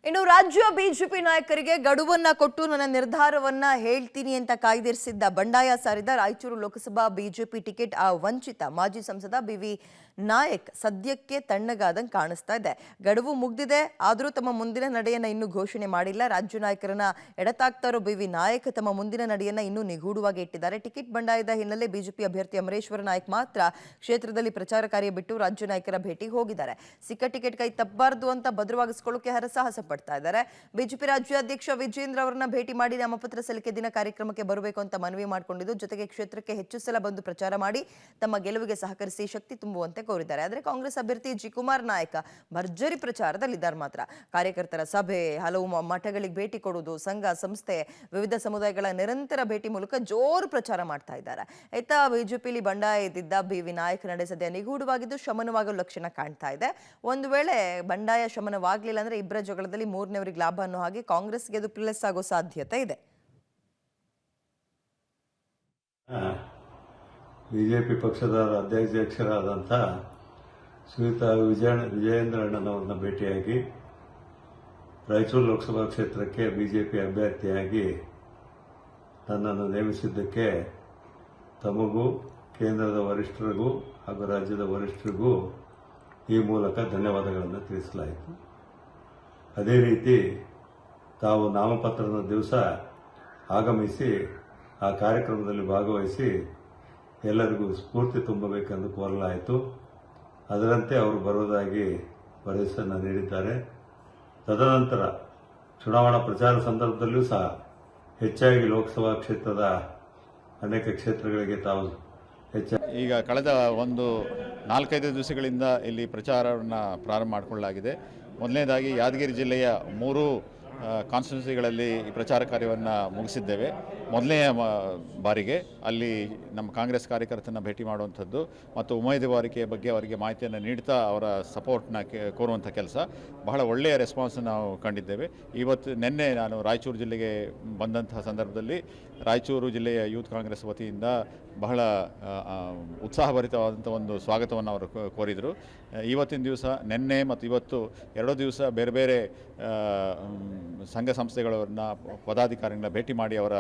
ಇನ್ನು ರಾಜ್ಯ ಬಿಜೆಪಿ ನಾಯಕರಿಗೆ ಗಡುವನ್ನ ಕೊಟ್ಟು ನನ್ನ ನಿರ್ಧಾರವನ್ನ ಹೇಳ್ತೀನಿ ಅಂತ ಕಾಯ್ದಿರಿಸಿದ್ದ ಬಂಡಾಯ ಸಾರಿದ ರಾಯಚೂರು ಲೋಕಸಭಾ ಬಿಜೆಪಿ ಟಿಕೆಟ್ ವಂಚಿತ ಮಾಜಿ ಸಂಸದ ಬಿವಿ ನಾಯಕ್ ಸದ್ಯಕ್ಕೆ ತಣ್ಣಗಾದಂಗೆ ಕಾಣಿಸ್ತಾ ಇದೆ. ಗಡುವು ಮುಗ್ದಿದೆ, ಆದರೂ ತಮ್ಮ ಮುಂದಿನ ನಡೆಯನ್ನ ಇನ್ನೂ ಘೋಷಣೆ ಮಾಡಿಲ್ಲ. ರಾಜ್ಯ ನಾಯಕರನ್ನ ಎಡತಾಕ್ತಾ ಇರೋ ಬಿವಿ ನಾಯಕ್ ತಮ್ಮ ಮುಂದಿನ ನಡೆಯನ್ನ ಇನ್ನೂ ನಿಗೂಢವಾಗಿ ಇಟ್ಟಿದ್ದಾರೆ. ಟಿಕೆಟ್ ಬಂಡಾಯದ ಹಿನ್ನೆಲೆ ಬಿಜೆಪಿ ಅಭ್ಯರ್ಥಿ ಅಮರೇಶ್ವರ ನಾಯಕ್ ಮಾತ್ರ ಕ್ಷೇತ್ರದಲ್ಲಿ ಪ್ರಚಾರ ಕಾರ್ಯ ಬಿಟ್ಟು ರಾಜ್ಯ ನಾಯಕರ ಭೇಟಿಗೆ ಹೋಗಿದ್ದಾರೆ. ಸಿಕ್ಕ ಟಿಕೆಟ್ ಕೈ ತಪ್ಪಬಾರದು ಅಂತ ಭದ್ರವಾಗಿಸಿಕೊಳ್ಳೋಕೆ ಹರಸಾಹಸ ಪಡ್ತಾ ಇದ್ದಾರೆ. ಬಿಜೆಪಿ ರಾಜ್ಯಾಧ್ಯಕ್ಷ ವಿಜೇಂದ್ರ ಅವರನ್ನ ಭೇಟಿ ಮಾಡಿ ನಾಮಪತ್ರ ಸಲ್ಲಿಕೆ ದಿನ ಕಾರ್ಯಕ್ರಮಕ್ಕೆ ಬರಬೇಕು ಅಂತ ಮನವಿ ಮಾಡಿಕೊಂಡಿದ್ದು, ಜೊತೆಗೆ ಕ್ಷೇತ್ರಕ್ಕೆ ಹೆಚ್ಚು ಸಲ ಬಂದು ಪ್ರಚಾರ ಮಾಡಿ ತಮ್ಮ ಗೆಲುವಿಗೆ ಸಹಕರಿಸಿ ಶಕ್ತಿ ತುಂಬುವಂತೆ ಕೋರಿದ್ದಾರೆ. ಆದರೆ ಕಾಂಗ್ರೆಸ್ ಅಭ್ಯರ್ಥಿ ಜಿ ಕುಮಾರ್ ನಾಯಕ ಭರ್ಜರಿ ಪ್ರಚಾರದಲ್ಲಿದ್ದಾರೆ. ಮಾತ್ರ ಕಾರ್ಯಕರ್ತರ ಸಭೆ, ಹಲವು ಮಠಗಳಿಗೆ ಭೇಟಿ ಕೊಡುವುದು, ಸಂಘ ಸಂಸ್ಥೆ, ವಿವಿಧ ಸಮುದಾಯಗಳ ನಿರಂತರ ಭೇಟಿ ಮೂಲಕ ಜೋರು ಪ್ರಚಾರ ಮಾಡ್ತಾ ಇದ್ದಾರೆ. ಆಯ್ತಾ, ಬಿಜೆಪಿಯಲ್ಲಿ ಬಂಡಾಯ ಇದ್ದಿದ್ದ ಬಿವಿ ನಾಯಕ್ ನಡೆ ಸದ್ಯ ನಿಗೂಢವಾಗಿದ್ದು ಶಮನವಾಗೋ ಲಕ್ಷಣ ಕಾಣ್ತಾ ಇದೆ. ಒಂದು ವೇಳೆ ಬಂಡಾಯ ಶಮನವಾಗಲಿಲ್ಲ ಅಂದ್ರೆ ಇಬ್ಬರ ಜಗಳದಲ್ಲಿ ಮೂರನೇವರಿಗೆ ಲಾಭ ಅನ್ನೋ ಹಾಗೆ ಕಾಂಗ್ರೆಸ್ಗೆ ಅದು ಪ್ಲಸ್ ಆಗೋ ಸಾಧ್ಯತೆ ಇದೆ. ಬಿಜೆಪಿ ಪಕ್ಷದ ಅಧ್ಯಕ್ಷರಾದಂಥ ಶ್ರೀಯುತ ವಿಜಯೇಂದ್ರ ಅಣ್ಣನವರನ್ನ ಭೇಟಿಯಾಗಿ ರಾಯಚೂರು ಲೋಕಸಭಾ ಕ್ಷೇತ್ರಕ್ಕೆ ಬಿಜೆಪಿ ಅಭ್ಯರ್ಥಿಯಾಗಿ ನನ್ನನ್ನು ನೇಮಿಸಿದ್ದಕ್ಕೆ ತಮಗೂ ಕೇಂದ್ರದ ವರಿಷ್ಠರಿಗೂ ಹಾಗೂ ರಾಜ್ಯದ ವರಿಷ್ಠರಿಗೂ ಈ ಮೂಲಕ ಧನ್ಯವಾದಗಳನ್ನು ತಿಳಿಸಲಾಯಿತು. ಅದೇ ರೀತಿ ತಾವು ನಾಮಪತ್ರದ ದಿವಸ ಆಗಮಿಸಿ ಆ ಕಾರ್ಯಕ್ರಮದಲ್ಲಿ ಭಾಗವಹಿಸಿ ಎಲ್ಲರಿಗೂ ಸ್ಫೂರ್ತಿ ತುಂಬಬೇಕೆಂದು ಕೋರಲಾಯಿತು. ಅದರಂತೆ ಅವರು ಬರುವುದಾಗಿ ಭರವಸೆಯನ್ನು ನೀಡಿದ್ದಾರೆ. ತದನಂತರ ಚುನಾವಣಾ ಪ್ರಚಾರ ಸಂದರ್ಭದಲ್ಲೂ ಸಹ ಹೆಚ್ಚಾಗಿ ಲೋಕಸಭಾ ಕ್ಷೇತ್ರದ ಅನೇಕ ಕ್ಷೇತ್ರಗಳಿಗೆ ತಾವು ಈಗ ಕಳೆದ ಒಂದು 4-5 ದಿವಸಗಳಿಂದ ಇಲ್ಲಿ ಪ್ರಚಾರವನ್ನು ಪ್ರಾರಂಭ ಮಾಡಿಕೊಳ್ಳಲಾಗಿದೆ. ಮೊದಲನೇದಾಗಿ ಯಾದಗಿರಿ ಜಿಲ್ಲೆಯ 3 ಕಾನ್ಸ್ಟಿಟ್ಯೂನ್ಸಿಗಳಲ್ಲಿ ಈ ಪ್ರಚಾರ ಕಾರ್ಯವನ್ನು ಮುಗಿಸಿದ್ದೇವೆ. ಮೊದಲನೆಯ ಬಾರಿಗೆ ಅಲ್ಲಿ ನಮ್ಮ ಕಾಂಗ್ರೆಸ್ ಕಾರ್ಯಕರ್ತನ ಭೇಟಿ ಮಾಡುವಂಥದ್ದು ಮತ್ತು ಉಮೇದುವಾರಿಕೆಯ ಬಗ್ಗೆ ಅವರಿಗೆ ಮಾಹಿತಿಯನ್ನು ನೀಡ್ತಾ ಅವರ ಸಪೋರ್ಟ್ನ ಕೋರುವಂಥ ಕೆಲಸ, ಬಹಳ ಒಳ್ಳೆಯ ರೆಸ್ಪಾನ್ಸ್ ನಾವು ಕಂಡಿದ್ದೇವೆ. ನಿನ್ನೆ ನಾನು ರಾಯಚೂರು ಜಿಲ್ಲೆಗೆ ಬಂದಂತಹ ಸಂದರ್ಭದಲ್ಲಿ ರಾಯಚೂರು ಜಿಲ್ಲೆಯ ಯೂತ್ ಕಾಂಗ್ರೆಸ್ ವತಿಯಿಂದ ಬಹಳ ಉತ್ಸಾಹಭರಿತವಾದಂಥ ಒಂದು ಸ್ವಾಗತವನ್ನು ಅವರು ಕೋರಿದರು. ಇವತ್ತಿನ ದಿವಸ ನಿನ್ನೆ ಮತ್ತು ಇವತ್ತು 2 ದಿವಸ ಬೇರೆ ಬೇರೆ ಸಂಘ ಸಂಸ್ಥೆಗಳನ್ನ ಪದಾಧಿಕಾರಿಗಳನ್ನ ಭೇಟಿ ಮಾಡಿ ಅವರ